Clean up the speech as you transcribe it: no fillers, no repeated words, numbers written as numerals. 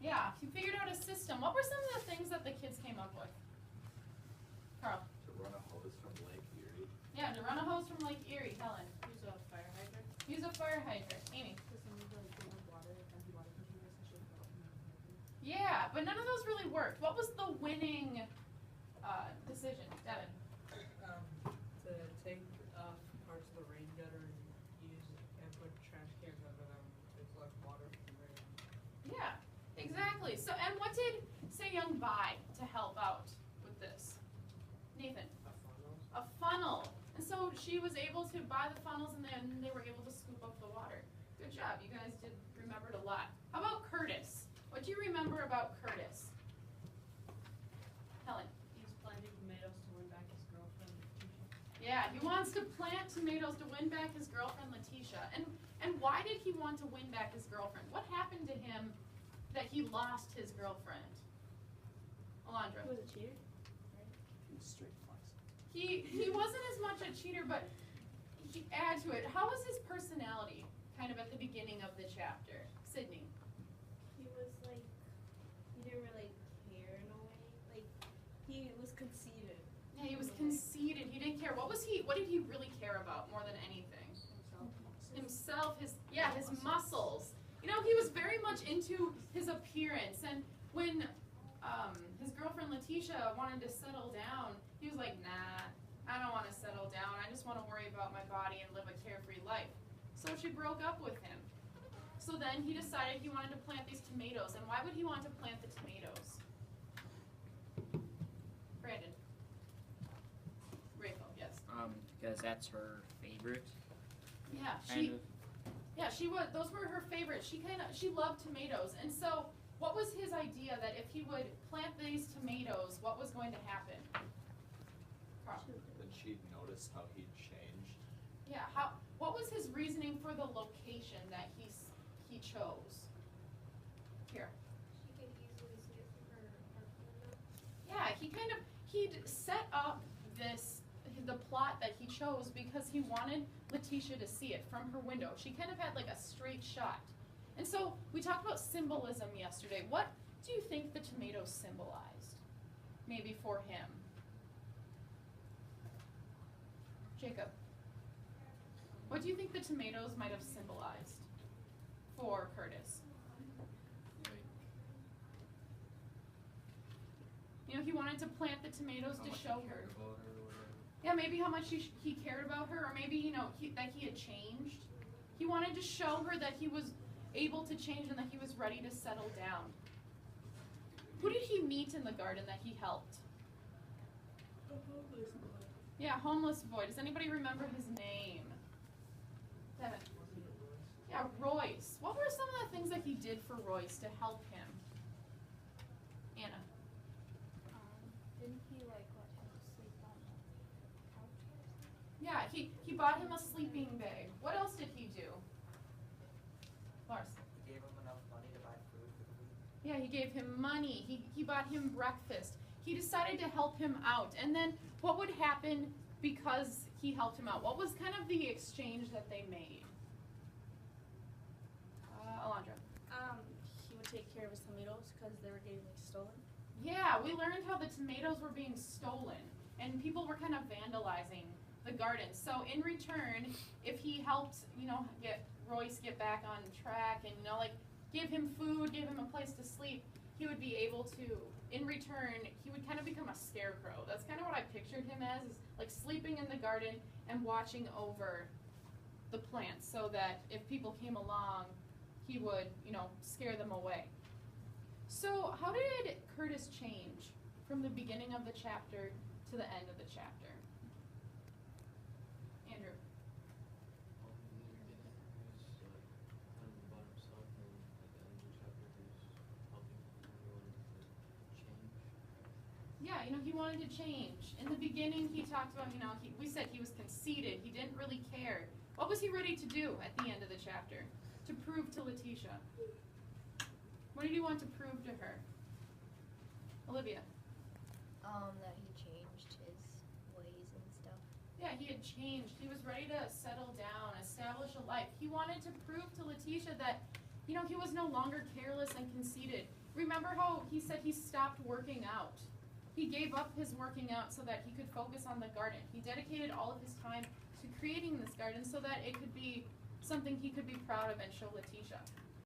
Yeah, he figured out a system. What were some of the things that the kids came up with? Carl? To run a hose from Lake Erie. Yeah, to run a hose from Lake Erie. Helen? Use a fire hydrant. Use a fire hydrant. Amy? Yeah, but none of those really worked. What was the winning decision, Devin? To take parts of the rain gutter and put trash cans under them to collect water from the rain. Yeah, exactly. So, and what did Se-Young buy to help out with this? Nathan? A funnel. And so she was able to buy the funnels, and then they were able to scoop up the water. Good job. You guys remembered a lot. How about Curtis? What do you remember about Curtis? Helen? He was planting tomatoes to win back his girlfriend, Letitia. Yeah, he wants to plant tomatoes to win back his girlfriend, Letitia. And why did he want to win back his girlfriend? What happened to him that he lost his girlfriend? Alondra? He was a cheater. He was straight flex. He wasn't as much a cheater, but add to it, how was his personality kind of at the beginning of the chapter? Sydney? He was like, he didn't really care in a way. Like, he was conceited. Yeah, he was conceited. He didn't care. What did he really care about more than anything? Himself, his muscles. You know, he was very much into his appearance. And when his girlfriend Letitia wanted to settle down, he was like, nah, I don't want to settle down. I just want to worry about my body and live a carefree life. So she broke up with him. So then he decided he wanted to plant these tomatoes. And why would he want to plant the tomatoes? Brandon. Rachel, yes. Because that's her favorite. Yeah, those were her favorites. She loved tomatoes. And so what was his idea that if he would plant these tomatoes, what was going to happen? Carl. Then she'd noticed how he'd changed. Yeah, what was his reasoning for the location that he chose? Here. She could easily see it from her window. Yeah, he'd set up the plot that he chose because he wanted Letitia to see it from her window. She kind of had like a straight shot. And so we talked about symbolism yesterday. What do you think the tomatoes symbolized? Maybe for him. Jacob. What do you think the tomatoes might have symbolized for Curtis? You know, he wanted to plant the tomatoes to show her. Yeah, maybe how much he cared about her, or maybe, you know, that he had changed. He wanted to show her that he was able to change and that he was ready to settle down. Who did he meet in the garden that he helped? A homeless boy. Yeah, homeless boy. Does anybody remember his name? Devin. Yeah, Royce. What were some of the things that he did for Royce to help him? Anna. Didn't he like let him sleep on the couch or something? Yeah, he bought him a sleeping bag. What else did he do? Lars. He gave him enough money to buy food for the week. Yeah, he gave him money. He bought him breakfast. He decided to help him out. And then what would happen because he helped him out? What was kind of the exchange that they made? Alondra. He would take care of his tomatoes because they were getting like stolen. Yeah, we learned how the tomatoes were being stolen and people were kind of vandalizing the garden. So in return, if he helped, you know, get Royce get back on track and, you know, like give him food, give him a place to sleep, he would be able to, in return, he would kind of become a scarecrow. That's kind of what I pictured him as, is like sleeping in the garden and watching over the plants so that if people came along, he would, you know, scare them away. So how did Curtis change from the beginning of the chapter to the end of the chapter? Andrew. Yeah, you know, he wanted to change. In the beginning, he talked about, you know, we said he was conceited. He didn't really care. What was he ready to do at the end of the chapter? To prove to Letitia. What did he want to prove to her? Olivia. That he changed his ways and stuff. Yeah, he had changed. He was ready to settle down, establish a life. He wanted to prove to Letitia that, you know, he was no longer careless and conceited. remember how he said he stopped working out? He gave up his working out so that he could focus on the garden. He dedicated all of his time to creating this garden so that it could be something he could be proud of and show Letitia.